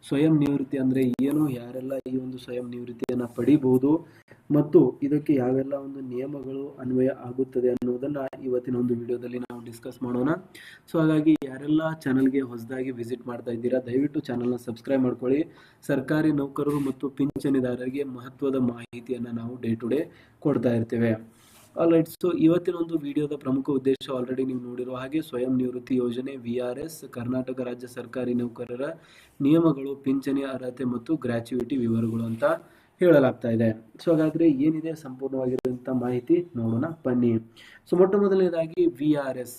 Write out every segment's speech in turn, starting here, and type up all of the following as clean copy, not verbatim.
ಸ್ವಯಂ ನಿವೃತ್ತಿ ಅಂದ್ರೆ ಏನು, ಯಾರೆಲ್ಲ ಈ ಒಂದು ಸ್ವಯಂ ನಿವೃತ್ತಿಯನ್ನ ಪಡಿಬಹುದು ಮತ್ತು ಇದಕ್ಕೆ ಯಾವೆಲ್ಲ ಒಂದು ನಿಯಮಗಳು ಅನ್ವಯ ಆಗುತ್ತದೆ ಅನ್ನೋದನ್ನ ಇವತ್ತಿನ ಒಂದು ವಿಡಿಯೋದಲ್ಲಿ ನಾವು ಡಿಸ್ಕಸ್ ಮಾಡೋಣ. ಸೊ ಹಾಗಾಗಿ ಯಾರೆಲ್ಲ ಚಾನಲ್ಗೆ ಹೊಸದಾಗಿ ವಿಸಿಟ್ ಮಾಡ್ತಾ ಇದ್ದೀರಾ, ದಯವಿಟ್ಟು ಚಾನಲ್ನ ಸಬ್ಸ್ಕ್ರೈಬ್ ಮಾಡ್ಕೊಳ್ಳಿ. ಸರ್ಕಾರಿ ನೌಕರರು ಮತ್ತು ಪಿಂಚಣಿದಾರರಿಗೆ ಮಹತ್ವದ ಮಾಹಿತಿಯನ್ನ ನಾವು ಡೇ ಟು ಡೇ ಕೊಡ್ತಾ ಇರ್ತೇವೆ. ಆಲ್ರೈಟ್, ಸೊ ಇವತ್ತಿನ ಒಂದು ವಿಡಿಯೋದ ಪ್ರಮುಖ ಉದ್ದೇಶ ಆಲ್ರೆಡಿ ನೀವು ನೋಡಿರುವ ಹಾಗೆ ಸ್ವಯಂ ನಿವೃತ್ತಿ ಯೋಜನೆ VRS ಕರ್ನಾಟಕ ರಾಜ್ಯ ಸರ್ಕಾರಿ ನೌಕರರ ನಿಯಮಗಳು, ಪಿಂಚಣಿ ಅರ್ಹತೆ ಮತ್ತು ಗ್ರಾಚ್ಯುಯಿಟಿ ವಿವರಗಳು ಅಂತ ಹೇಳಲಾಗ್ತಾ ಇದೆ. ಸೊ ಹಾಗಾದ್ರೆ ಏನಿದೆ ಸಂಪೂರ್ಣವಾಗಿರುವಂತ ಮಾಹಿತಿ ನೋಡೋಣ ಬನ್ನಿ. ಸೊ ಮೊಟ್ಟ ಮೊದಲನೇದಾಗಿ VRS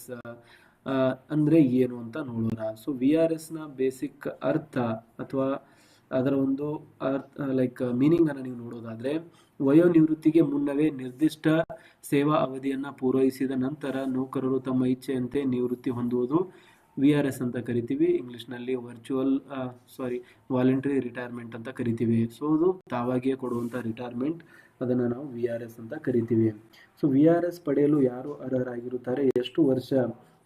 ಅಂದ್ರೆ ಏನು ಅಂತ ನೋಡೋಣ. ಸೊ VRS ನ ಬೇಸಿಕ್ ಅರ್ಥ ಅಥವಾ ಅದರ ಒಂದು ಲೈಕ್ ಮೀನಿಂಗ್ ಅನ್ನ ನೀವು ನೋಡೋದಾದ್ರೆ, ವಯೋನಿವೃತ್ತಿಗೆ ಮುನ್ನವೇ ನಿರ್ದಿಷ್ಟ ಸೇವಾ ಅವಧಿಯನ್ನ ಪೂರೈಸಿದ ನಂತರ ನೌಕರರು ತಮ್ಮ ಇಚ್ಛೆಯಂತೆ ನಿವೃತ್ತಿ ಹೊಂದುವುದು VRS ಅಂತ ಕರಿತೀವಿ. ಇಂಗ್ಲಿಷ್ ನಲ್ಲಿ ವಾಲಂಟರಿ ರಿಟೈರ್ಮೆಂಟ್ ಅಂತ ಕರಿತೀವಿ. ಸೊ ಅದು ತಾವಾಗಿಯೇ ಕೊಡುವಂತ ರಿಟೈರ್ಮೆಂಟ್, ಅದನ್ನ ನಾವು VRS ಅಂತ ಕರಿತೀವಿ. ಸೊ VRS ಪಡೆಯಲು ಯಾರು ಅರ್ಹರಾಗಿರುತ್ತಾರೆ, ಎಷ್ಟು ವರ್ಷ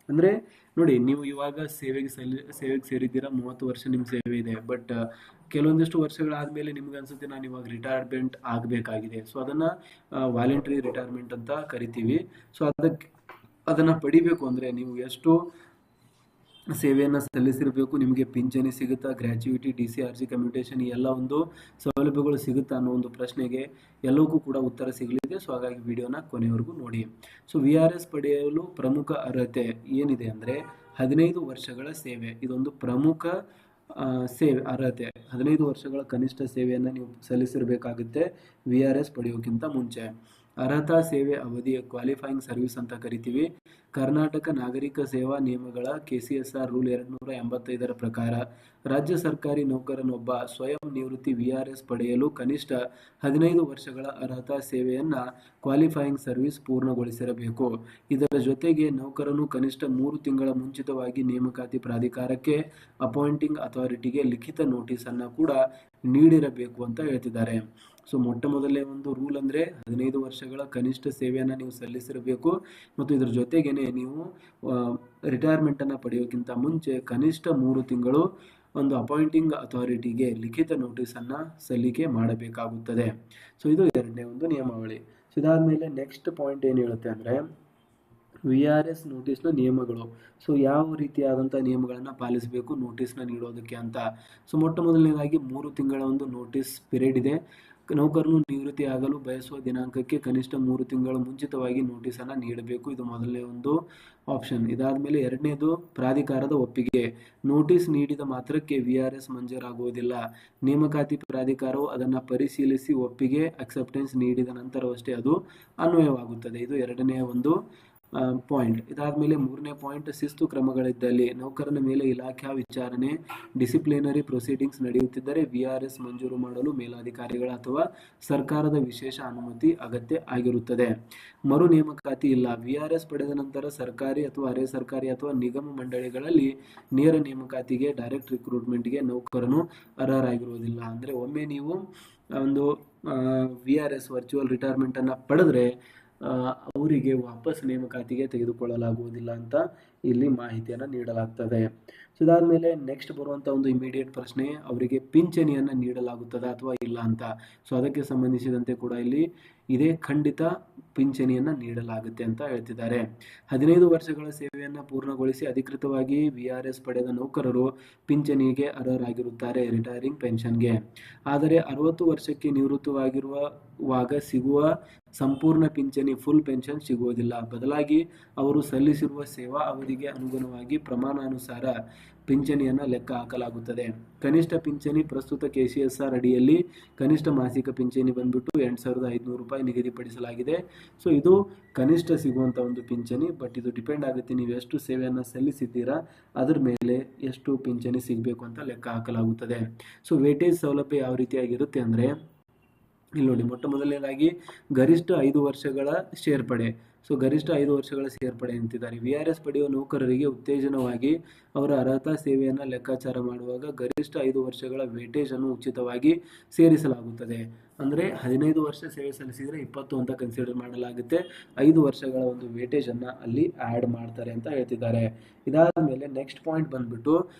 ಅಂದ್ರೆ ನೋಡಿ, ನೀವು ಇವಾಗ ಸೇವೆಗೆ ಸೇರಿದ್ದೀರಾ, 30 ವರ್ಷ ನಿಮ್ ಸೇವೆ ಇದೆ. ಬಟ್ ಕೆಲವೊಂದಿಷ್ಟು ವರ್ಷಗಳಾದ್ಮೇಲೆ ನಿಮ್ಗೆ ಅನ್ಸುತ್ತೆ ನಾನು ಇವಾಗ ರಿಟೈರ್ಮೆಂಟ್ ಆಗಬೇಕಾಗಿದೆ. ಸೊ ಅದನ್ನ ವಾಲಂಟರಿ ರಿಟೈರ್ಮೆಂಟ್ ಅಂತ ಕರಿತೀವಿ. ಸೊ ಅದನ್ನ ಪಡಿಬೇಕು ಅಂದ್ರೆ ನೀವು ಎಷ್ಟು ಸೇವೆಯನ್ನ ಸಲ್ಲಿಸಿರಬೇಕು, ನಿಮಗೆ ಪಿಂಚಣಿ ಸಿಗುತ್ತಾ, ಗ್ರಾಚ್ಯುಯಿಟಿ, DCRG ಕಮ್ಯುಟೇಷನ್ ಈ ಎಲ್ಲ ಒಂದು ಸೌಲಭ್ಯಗಳು ಸಿಗುತ್ತಾ ಅನ್ನೋ ಒಂದು ಪ್ರಶ್ನೆಗೆ ಎಲ್ಲವಕ್ಕೂ ಕೂಡ ಉತ್ತರ ಸಿಗಲಿದೆ. ಸೊ ಹಾಗಾಗಿ ವಿಡಿಯೋನ ಕೊನೆವರೆಗೂ ನೋಡಿ. ಸೊ VRS ಪಡೆಯಲು ಪ್ರಮುಖ ಅರ್ಹತೆ ಏನಿದೆ ಅಂದ್ರೆ 15 ವರ್ಷಗಳ ಸೇವೆ. ಇದೊಂದು ಪ್ರಮುಖ ಸೇವೆ ಅರ್ಹತೆ. 15 ವರ್ಷಗಳ ಕನಿಷ್ಠ ಸೇವೆಯನ್ನ ನೀವು ಸಲ್ಲಿಸಿರಬೇಕಾಗುತ್ತೆ VRS ಪಡೆಯೋಕ್ಕಿಂತ ಮುಂಚೆ. ಅರ್ಹತಾ ಸೇವೆ ಅವಧಿ ಕ್ವಾಲಿಫೈಯಿಂಗ್ ಸರ್ವಿಸ್ ಅಂತ ಕರಿತೀವಿ. ಕರ್ನಾಟಕ ನಾಗರಿಕ ಸೇವಾ ನಿಯಮಗಳ KCSR ರೂಲ್ 285 ಪ್ರಕಾರ ರಾಜ್ಯ ಸರ್ಕಾರಿ ನೌಕರನೊಬ್ಬ ಸ್ವಯಂ ನಿವೃತ್ತಿ VRS ಪಡೆಯಲು ಕನಿಷ್ಠ 15 ವರ್ಷಗಳ ಅರ್ಹತಾ ಸೇವೆಯನ್ನ ಕ್ವಾಲಿಫೈಯಿಂಗ್ ಸರ್ವಿಸ್ ಪೂರ್ಣಗೊಳಿಸಿರಬೇಕು. ಇದರ ಜೊತೆಗೆ ನೌಕರನು ಕನಿಷ್ಠ 3 ತಿಂಗಳ ಮುಂಚಿತವಾಗಿ ನೇಮಕಾತಿ ಪ್ರಾಧಿಕಾರಕ್ಕೆ ಅಪಾಯಿಂಟಿಂಗ್ ಅಥಾರಿಟಿಗೆ ಲಿಖಿತ ನೋಟಿಸ್ ಅನ್ನ ಕೂಡ ನೀಡಿರಬೇಕು ಅಂತ ಹೇಳ್ತಿದ್ದಾರೆ. ಸೊ ಮೊಟ್ಟ ಮೊದಲನೇ ಒಂದು ರೂಲ್ ಅಂದ್ರೆ 15 ವರ್ಷಗಳ ಕನಿಷ್ಠ ಸೇವೆಯನ್ನ ನೀವು ಸಲ್ಲಿಸಿರಬೇಕು ಮತ್ತು ಇದ್ರ ಜೊತೆಗೇನೆ ನೀವು ರಿಟೈರ್ಮೆಂಟ್ ಅನ್ನ ಪಡೆಯೋಕ್ಕಿಂತ ಮುಂಚೆ ಕನಿಷ್ಠ 3 ತಿಂಗಳು ಒಂದು ಅಪಾಯಿಂಟಿಂಗ್ ಅಥಾರಿಟಿಗೆ ಲಿಖಿತ ನೋಟಿಸ್ ಅನ್ನ ಸಲ್ಲಿಕೆ ಮಾಡಬೇಕಾಗುತ್ತದೆ. ಸೊ ಇದು ಎರಡನೇ ಒಂದು ನಿಯಮಾವಳಿ. ಸೊ ಇದಾದ್ಮೇಲೆ ನೆಕ್ಸ್ಟ್ ಪಾಯಿಂಟ್ ಏನ್ ಹೇಳುತ್ತೆ ಅಂದ್ರೆ VRS ನೋಟಿಸ್ನ ನಿಯಮಗಳು. ಸೊ ಯಾವ ರೀತಿಯಾದಂಥ ನಿಯಮಗಳನ್ನ ಪಾಲಿಸಬೇಕು ನೋಟಿಸ್ನ ನೀಡೋದಕ್ಕೆ ಅಂತ. ಸೊ ಮೊಟ್ಟ ಮೊದಲನೇದಾಗಿ 3 ತಿಂಗಳ ಒಂದು ನೋಟಿಸ್ ಪೀರಿಯಡ್ ಇದೆ. ನೌಕರನು ನಿವೃತ್ತಿ ಆಗಲು ಬಯಸುವ ದಿನಾಂಕಕ್ಕೆ ಕನಿಷ್ಠ 3 ತಿಂಗಳ ಮುಂಚಿತವಾಗಿ ನೋಟಿಸ್ ಅನ್ನ ನೀಡಬೇಕು. ಇದು ಮೊದಲನೇ ಒಂದು ಆಪ್ಷನ್. ಇದಾದ್ಮೇಲೆ ಎರಡನೇದು ಪ್ರಾಧಿಕಾರದ ಒಪ್ಪಿಗೆ. ನೋಟಿಸ್ ನೀಡಿದ ಮಾತ್ರಕ್ಕೆ VRS ಮಂಜೂರಾಗುವುದಿಲ್ಲ. ನೇಮಕಾತಿ ಪ್ರಾಧಿಕಾರವು ಅದನ್ನ ಪರಿಶೀಲಿಸಿ ಒಪ್ಪಿಗೆ ಅಕ್ಸೆಪ್ಟೆನ್ಸ್ ನೀಡಿದ ನಂತರವಷ್ಟೇ ಅದು ಅನ್ವಯವಾಗುತ್ತದೆ. ಇದು ಎರಡನೇ ಒಂದು ಪಾಯಿಂಟ್. ಇದಾದ್ಮೇಲೆ ಮೂರನೇ ಪಾಯಿಂಟ್, ಶಿಸ್ತು ಕ್ರಮಗಳಿದ್ದಲ್ಲಿ ನೌಕರನ ಮೇಲೆ ಇಲಾಖಾ ವಿಚಾರಣೆ ಡಿಸಿಪ್ಲಿನರಿ ಪ್ರೊಸೀಡಿಂಗ್ಸ್ ನಡೆಯುತ್ತಿದ್ದರೆ VRS ಮಂಜೂರು ಮಾಡಲು ಮೇಲಾಧಿಕಾರಿಗಳ ಅಥವಾ ಸರ್ಕಾರದ ವಿಶೇಷ ಅನುಮತಿ ಅಗತ್ಯ ಆಗಿರುತ್ತದೆ. ಮರು ನೇಮಕಾತಿ ಇಲ್ಲ. VRS ಪಡೆದ ನಂತರ ಸರ್ಕಾರಿ ಅಥವಾ ಅರೆ ಸರ್ಕಾರಿ ಅಥವಾ ನಿಗಮ ಮಂಡಳಿಗಳಲ್ಲಿ ನೇರ ನೇಮಕಾತಿಗೆ ಡೈರೆಕ್ಟ್ ರಿಕ್ರೂಟ್ಮೆಂಟ್ಗೆ ನೌಕರನು ಅರ್ಹರಾಗಿರುವುದಿಲ್ಲ. ಅಂದ್ರೆ ಒಮ್ಮೆ ನೀವು ಒಂದು VRS ವರ್ಚುವಲ್ ರಿಟೈರ್ಮೆಂಟ್ ಅನ್ನ ಪಡೆದ್ರೆ ಅವರಿಗೆ ವಾಪಸ್ ನೇಮಕಾತಿಗೆ ತೆಗೆದುಕೊಳ್ಳಲಾಗುವುದಿಲ್ಲ ಅಂತ ಇಲ್ಲಿ ಮಾಹಿತಿಯನ್ನ ನೀಡಲಾಗ್ತದೆ. ಸೊ ಇದಾದ್ಮೇಲೆ ನೆಕ್ಸ್ಟ್ ಬರುವಂತ ಒಂದು ಇಮಿಡಿಯೇಟ್ ಪ್ರಶ್ನೆ, ಅವರಿಗೆ ಪಿಂಚಣಿಯನ್ನ ನೀಡಲಾಗುತ್ತದೆ ಅಥವಾ ಇಲ್ಲ ಅಂತ. ಸೊ ಅದಕ್ಕೆ ಸಂಬಂಧಿಸಿದಂತೆ ಕೂಡ ಇಲ್ಲಿ ಇದೇ ಖಂಡಿತ ಪಿಂಚಣಿಯನ್ನ ನೀಡಲಾಗುತ್ತೆ ಅಂತ ಹೇಳ್ತಿದ್ದಾರೆ. 15 ವರ್ಷಗಳ ಸೇವೆಯನ್ನ ಪೂರ್ಣಗೊಳಿಸಿ ಅಧಿಕೃತವಾಗಿ VRS ಪಡೆದ ನೌಕರರು ಪಿಂಚಣಿಗೆ ಅರ್ಹರಾಗಿರುತ್ತಾರೆ, ರಿಟೈರಿಂಗ್ ಪೆನ್ಷನ್ಗೆ. ಆದರೆ 60 ವರ್ಷಕ್ಕೆ ನಿವೃತ್ತವಾಗಿರುವಾಗ ಸಿಗುವ ಸಂಪೂರ್ಣ ಪಿಂಚಣಿ ಫುಲ್ ಪೆನ್ಷನ್ ಸಿಗುವುದಿಲ್ಲ. ಬದಲಾಗಿ ಅವರು ಸಲ್ಲಿಸಿರುವ ಸೇವಾ ಅವಧಿಗೆ ಅನುಗುಣವಾಗಿ ಪ್ರಮಾಣಾನುಸಾರ ಪಿಂಚಣಿಯನ್ನ ಲೆಕ್ಕ ಹಾಕಲಾಗುತ್ತದೆ. ಕನಿಷ್ಠ ಪಿಂಚಣಿ ಪ್ರಸ್ತುತ KCSR ಅಡಿಯಲ್ಲಿ ಕನಿಷ್ಠ ಮಾಸಿಕ ಪಿಂಚಣಿ ಬಂದ್ಬಿಟ್ಟು 8,500 ರೂಪಾಯಿ ನಿಗದಿಪಡಿಸಲಾಗಿದೆ. ಸೊ ಇದು ಕನಿಷ್ಠ ಸಿಗುವಂತ ಒಂದು ಪಿಂಚಣಿ. ಬಟ್ ಇದು ಡಿಪೆಂಡ್ ಆಗುತ್ತೆ ನೀವು ಎಷ್ಟು ಸೇವೆಯನ್ನ ಸಲ್ಲಿಸಿದ್ದೀರಾ ಅದ್ರ ಮೇಲೆ ಎಷ್ಟು ಪಿಂಚಣಿ ಸಿಗಬೇಕು ಅಂತ ಲೆಕ್ಕ ಹಾಕಲಾಗುತ್ತದೆ. ಸೊ ವೇಟೇಜ್ ಸೌಲಭ್ಯ ಯಾವ ರೀತಿಯಾಗಿರುತ್ತೆ ಅಂದ್ರೆ ಇಲ್ಲಿ ನೋಡಿ, ಮೊಟ್ಟ ಮೊದಲನೇದಾಗಿ ಗರಿಷ್ಠ 5 ವರ್ಷಗಳ ಸೇರ್ಪಡೆ. ಸೊ ಗರಿಷ್ಠ 5 ವರ್ಷಗಳ ಸೇರ್ಪಡೆ ಅಂತಿದ್ದಾರೆ. VRS ಪಡೆಯುವ ನೌಕರರಿಗೆ ಉತ್ತೇಜನವಾಗಿ ಅವರ ಅರ್ಹತಾ ಸೇವೆಯನ್ನು ಲೆಕ್ಕಾಚಾರ ಮಾಡುವಾಗ ಗರಿಷ್ಠ 5 ವರ್ಷಗಳ ವೇಟೇಜ್ ಅನ್ನು ಉಚಿತವಾಗಿ ಸೇರಿಸಲಾಗುತ್ತದೆ. ಅಂದರೆ 15 ವರ್ಷ ಸೇವೆ ಸಲ್ಲಿಸಿದರೆ 20 ಅಂತ ಕನ್ಸಿಡರ್ ಮಾಡಲಾಗುತ್ತೆ. 5 ವರ್ಷಗಳ ಒಂದು ವೇಟೇಜ್ ಅನ್ನ ಅಲ್ಲಿ ಆಡ್ ಮಾಡ್ತಾರೆ ಅಂತ ಹೇಳ್ತಿದ್ದಾರೆ. ಇದಾದ ಮೇಲೆ ನೆಕ್ಸ್ಟ್ ಪಾಯಿಂಟ್ ಬಂದ್ಬಿಟ್ಟು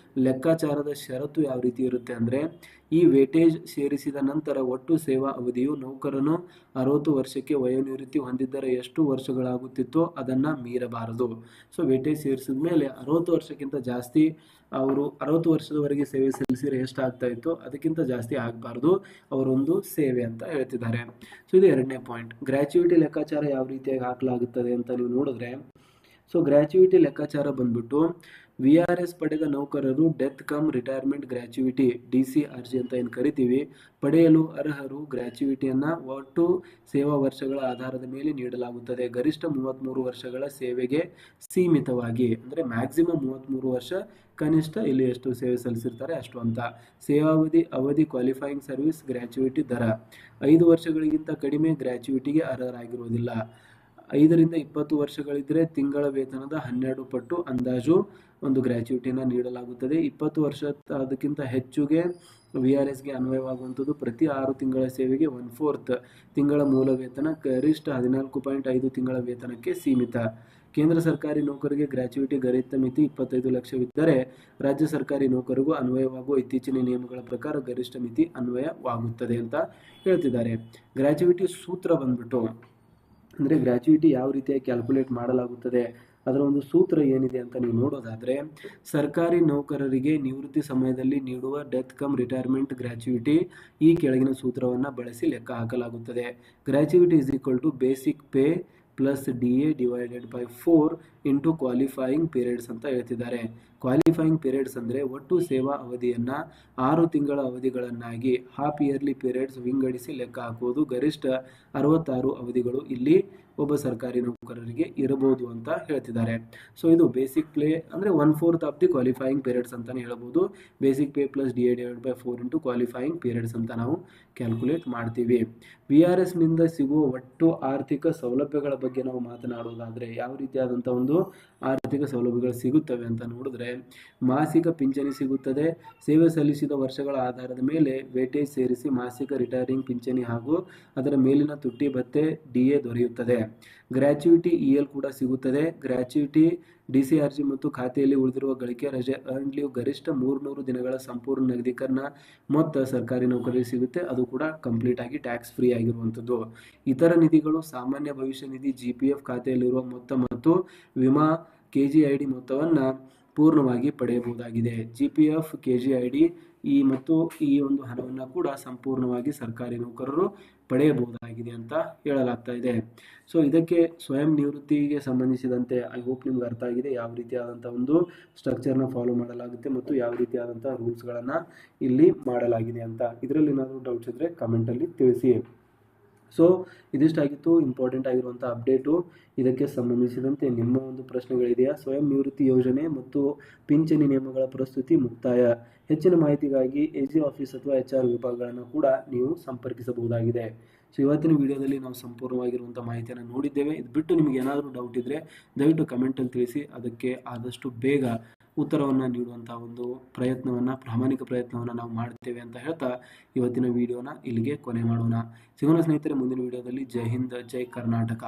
ಲೆಕ್ಕಾಚಾರದ ಷರತ್ತು ಯಾವ ರೀತಿ ಇರುತ್ತೆ ಅಂದ್ರೆ, ಈ ವೇಟೇಜ್ ಸೇರಿಸಿದ ನಂತರ ಒಟ್ಟು ಸೇವಾ ಅವಧಿಯು ನೌಕರನು 60 ವರ್ಷಕ್ಕೆ ವಯೋನಿವೃತ್ತಿ ಹೊಂದಿದ್ದರೆ ಎಷ್ಟು ವರ್ಷಗಳಾಗುತ್ತಿತ್ತೋ ಅದನ್ನ ಮೀರಬಾರದು. ಸೊ ವೇಟೇಜ್ ಸೇರಿಸಿದ ಮೇಲೆ 60 ವರ್ಷಕ್ಕಿಂತ ಜಾಸ್ತಿ ಅವರು 60 ವರ್ಷದವರೆಗೆ ಸೇವೆ ಸಲ್ಲಿಸಿದರೆ ಎಷ್ಟು ಆಗ್ತಾ ಇತ್ತು ಅದಕ್ಕಿಂತ ಜಾಸ್ತಿ ಆಗಬಾರ್ದು ಅವರೊಂದು ಸೇವೆ ಅಂತ ಹೇಳ್ತಿದ್ದಾರೆ. ಸೊ ಇದು ಎರಡನೇ ಪಾಯಿಂಟ್. ಗ್ರ್ಯಾಚುಯಿಟಿ ಲೆಕ್ಕಾಚಾರ ಯಾವ ರೀತಿಯಾಗಿ ಹಾಕಲಾಗುತ್ತದೆ ಅಂತ ನೀವು ನೋಡಿದ್ರೆ, ಸೊ ಗ್ರ್ಯಾಚುಯಿಟಿ ಲೆಕ್ಕಾಚಾರ ಬಂದ್ಬಿಟ್ಟು VRS ಪಡೆದ ನೌಕರರು death come retirement gratuity DCRG ಅಂತ ಏನು ಕರಿತೀವಿ ಪಡೆಯಲು ಅರ್ಹರು. ಗ್ರ್ಯಾಚುಯಿಟಿಯನ್ನ ಒಟ್ಟು ಸೇವಾ ವರ್ಷಗಳ ಆಧಾರದ ಮೇಲೆ ನೀಡಲಾಗುತ್ತದೆ. ಗರಿಷ್ಠ 33 ವರ್ಷಗಳ ಸೇವೆಗೆ ಸೀಮಿತವಾಗಿ, ಅಂದರೆ ಮ್ಯಾಕ್ಸಿಮಮ್ 33 ವರ್ಷ, ಕನಿಷ್ಠ ಇಲ್ಲಿ ಎಷ್ಟು ಸೇವೆ ಸಲ್ಲಿಸಿರ್ತಾರೆ ಅಷ್ಟು ಅಂತ. ಸೇವಾವಧಿ ಅವಧಿ ಕ್ವಾಲಿಫೈಯಿಂಗ್ ಸರ್ವಿಸ್ ಗ್ರ್ಯಾಚುಯಿಟಿ ದರ 5 ವರ್ಷಗಳಿಗಿಂತ ಕಡಿಮೆ ಗ್ರ್ಯಾಚುಯಿಟಿಗೆ ಅರ್ಹರಾಗಿರುವುದಿಲ್ಲ. 5 ರಿಂದ 20 ವರ್ಷಗಳಿದ್ರೆ ತಿಂಗಳ ವೇತನದ 12 ಪಟ್ಟು ಅಂದಾಜು ಒಂದು ಗ್ರ್ಯಾಚುಯಿಟಿನ ನೀಡಲಾಗುತ್ತದೆ. 20 ವರ್ಷ ಅದಕ್ಕಿಂತ ಹೆಚ್ಚುಗೆ VRSಗೆ ಅನ್ವಯವಾಗುವಂಥದ್ದು ಪ್ರತಿ 6 ತಿಂಗಳ ಸೇವೆಗೆ 1/4 ತಿಂಗಳ ಮೂಲ ವೇತನ, ಗರಿಷ್ಠ 14.5 ತಿಂಗಳ ವೇತನಕ್ಕೆ ಸೀಮಿತ. ಕೇಂದ್ರ ಸರ್ಕಾರಿ ನೌಕರಿಗೆ ಗ್ರ್ಯಾಚುಯಿಟಿ ಗರಿಷ್ಠ ಮಿತಿ 25 ಲಕ್ಷವಿದ್ದರೆ ರಾಜ್ಯ ಸರ್ಕಾರಿ ನೌಕರಿಗೂ ಅನ್ವಯವಾಗುವ ಇತ್ತೀಚಿನ ನಿಯಮಗಳ ಪ್ರಕಾರ ಗರಿಷ್ಠ ಮಿತಿ ಅನ್ವಯವಾಗುತ್ತದೆ ಅಂತ ಹೇಳ್ತಿದ್ದಾರೆ. ಗ್ರ್ಯಾಚುಯಿಟಿ ಸೂತ್ರ ಬಂದ್ಬಿಟ್ಟು, ಅಂದರೆ ಗ್ರ್ಯಾಚುಯಿಟಿ ಯಾವ ರೀತಿಯಾಗಿ ಕ್ಯಾಲ್ಕುಲೇಟ್ ಮಾಡಲಾಗುತ್ತದೆ ಅದರ ಒಂದು ಸೂತ್ರ ಏನಿದೆ ಅಂತ ನೀವು ನೋಡೋದಾದ್ರೆ, ಸರ್ಕಾರಿ ನೌಕರರಿಗೆ ನಿವೃತ್ತಿ ಸಮಯದಲ್ಲಿ ನೀಡುವ ಡೆತ್ ಕಮ್ ರಿಟೈರ್ಮೆಂಟ್ ಗ್ರ್ಯಾಚುಯಿಟಿ ಈ ಕೆಳಗಿನ ಸೂತ್ರವನ್ನು ಬಳಸಿ ಲೆಕ್ಕ ಹಾಕಲಾಗುತ್ತದೆ. Gratuity is equal to basic pay plus DA divided by 4 into qualifying periods ಅಂತ ಹೇಳ್ತಿದ್ದಾರೆ. ಕ್ವಾಲಿಫೈಯಿಂಗ್ ಪೀರಿಯಡ್ಸ್ ಅಂದರೆ ಒಟ್ಟು ಸೇವಾ ಅವಧಿಯನ್ನು 6 ತಿಂಗಳ ಅವಧಿಗಳನ್ನಾಗಿ ಹಾಫ್ ಇಯರ್ಲಿ ಪೀರಿಯಡ್ಸ್ ವಿಂಗಡಿಸಿ ಲೆಕ್ಕ ಹಾಕುವುದು. ಗರಿಷ್ಠ 66 ಅವಧಿಗಳು ಇಲ್ಲಿ ಒಬ್ಬ ಸರ್ಕಾರಿ ನೌಕರರಿಗೆ ಇರಬಹುದು ಅಂತ ಹೇಳ್ತಿದ್ದಾರೆ. ಸೊ ಇದು ಬೇಸಿಕ್ ಪೇ ಅಂದರೆ 1/4 ಆಫ್ ದಿ ಕ್ವಾಲಿಫೈಯಿಂಗ್ ಪೀರಿಯಡ್ಸ್ ಅಂತಾನೆ ಹೇಳ್ಬೋದು. Basic pay plus DA divided by 4 into qualifying periods ಅಂತ ನಾವು ಕ್ಯಾಲ್ಕುಲೇಟ್ ಮಾಡ್ತೀವಿ. VRS ನಿಂದ ಸಿಗುವ ಒಟ್ಟು ಆರ್ಥಿಕ ಸೌಲಭ್ಯಗಳ ಬಗ್ಗೆ ನಾವು ಮಾತನಾಡೋದಾದ್ರೆ ಯಾವ ರೀತಿಯಾದಂಥ ಒಂದು ಆರ್ಥಿಕ ಸೌಲಭ್ಯಗಳು ಸಿಗುತ್ತವೆ ಅಂತ ನೋಡಿದ್ರೆ, ಮಾಸಿಕ ಪಿಂಚಣಿ ಸಿಗುತ್ತದೆ. ಸೇವೆ ಸಲ್ಲಿಸಿದ ವರ್ಷಗಳ ಆಧಾರದ ಮೇಲೆ ವೇಟೇಜ್ ಸೇರಿಸಿ ಮಾಸಿಕ ರಿಟೈರಿಂಗ್ ಪಿಂಚಣಿ ಹಾಗೂ ಅದರ ಮೇಲಿನ ತುಟ್ಟಿ ಭತ್ಯೆ DA ದೊರೆಯುತ್ತದೆ. ಗ್ರ್ಯಾಚುಯಿಟಿ EL ಕೂಡ ಸಿಗುತ್ತದೆ. ಗ್ರ್ಯಾಚುಯಿಟಿ DCRG ಮತ್ತು ಖಾತೆಯಲ್ಲಿ ಉಳಿದಿರುವ ಗಳಿಕೆ ರಜೆ ಅರ್ನ್ ಲೀವ್ ಗರಿಷ್ಠ 300 ದಿನಗಳ ಸಂಪೂರ್ಣ ನಗದೀಕರಣ ಮೊತ್ತ ಸರ್ಕಾರಿ ನೌಕರರಿಗೆ ಸಿಗುತ್ತೆ. ಅದು ಕೂಡ ಕಂಪ್ಲೀಟ್ ಆಗಿ ಟ್ಯಾಕ್ಸ್ ಫ್ರೀ ಆಗಿರುವಂಥದ್ದು. ಇತರ ನಿಧಿಗಳು ಸಾಮಾನ್ಯ ಭವಿಷ್ಯ ನಿಧಿ GPF ಖಾತೆಯಲ್ಲಿರುವ ಮೊತ್ತ ಮತ್ತು ವಿಮಾ KGID ಮೊತ್ತವನ್ನು ಪೂರ್ಣವಾಗಿ ಪಡೆಯಬಹುದಾಗಿದೆ. GPF KGID ಮತ್ತು ಈ ಒಂದು ಹಣವನ್ನು ಕೂಡ ಸಂಪೂರ್ಣವಾಗಿ ಸರ್ಕಾರಿ ನೌಕರರು ಪಡೆಯಬಹುದಾಗಿದೆ ಅಂತ ಹೇಳಲಾಗ್ತಾ ಇದೆ. ಸೊ ಇದಕ್ಕೆ ಸ್ವಯಂ ನಿವೃತ್ತಿಗೆ ಸಂಬಂಧಿಸಿದಂತೆ ಐ ಹೋಪ್ ನಿಮ್ಗೆ ಅರ್ಥ ಆಗಿದೆ ಯಾವ ರೀತಿಯಾದಂಥ ಒಂದು ಸ್ಟ್ರಕ್ಚರ್ನ ಫಾಲೋ ಮಾಡಲಾಗುತ್ತೆ ಮತ್ತು ಯಾವ ರೀತಿಯಾದಂಥ ರೂಲ್ಸ್ಗಳನ್ನು ಇಲ್ಲಿ ಮಾಡಲಾಗಿದೆ ಅಂತ. ಇದರಲ್ಲಿ ಏನಾದರೂ ಡೌಟ್ಸ್ ಇದ್ದರೆ ಕಮೆಂಟಲ್ಲಿ ತಿಳಿಸಿ. ಸೊ ಇದಿಷ್ಟಾಗಿತ್ತು ಇಂಪಾರ್ಟೆಂಟ್ ಆಗಿರುವಂಥ ಅಪ್ಡೇಟು. ಇದಕ್ಕೆ ಸಂಬಂಧಿಸಿದಂತೆ ನಿಮ್ಮ ಒಂದು ಪ್ರಶ್ನೆಗಳಿದೆಯಾ? ಸ್ವಯಂ ನಿವೃತ್ತಿ ಯೋಜನೆ ಮತ್ತು ಪಿಂಚಣಿ ನಿಯಮಗಳ ಪ್ರಸ್ತುತಿ ಮುಕ್ತಾಯ. ಹೆಚ್ಚಿನ ಮಾಹಿತಿಗಾಗಿ AG ಆಫೀಸ್ ಅಥವಾ HR ವಿಭಾಗಗಳನ್ನು ಕೂಡ ನೀವು ಸಂಪರ್ಕಿಸಬಹುದಾಗಿದೆ. ಸೊ ಇವತ್ತಿನ ವಿಡಿಯೋದಲ್ಲಿ ನಾವು ಸಂಪೂರ್ಣವಾಗಿರುವಂಥ ಮಾಹಿತಿಯನ್ನು ನೋಡಿದ್ದೇವೆ. ಇದು ಬಿಟ್ಟು ನಿಮಗೆ ಏನಾದರೂ ಡೌಟ್ ಇದ್ದರೆ ದಯವಿಟ್ಟು ಕಮೆಂಟಲ್ಲಿ ತಿಳಿಸಿ. ಅದಕ್ಕೆ ಆದಷ್ಟು ಬೇಗ ಉತ್ತರವನ್ನು ನೀಡುವಂಥ ಒಂದು ಪ್ರಾಮಾಣಿಕ ಪ್ರಯತ್ನವನ್ನು ನಾವು ಮಾಡ್ತೇವೆ ಅಂತ ಹೇಳ್ತಾ ಇವತ್ತಿನ ವಿಡಿಯೋನ ಇಲ್ಲಿಗೆ ಕೊನೆ ಮಾಡೋಣ. ಸಿಗೋಣ ಸ್ನೇಹಿತರೆ ಮುಂದಿನ ವಿಡಿಯೋದಲ್ಲಿ. ಜೈ ಹಿಂದ್, ಜೈ ಕರ್ನಾಟಕ.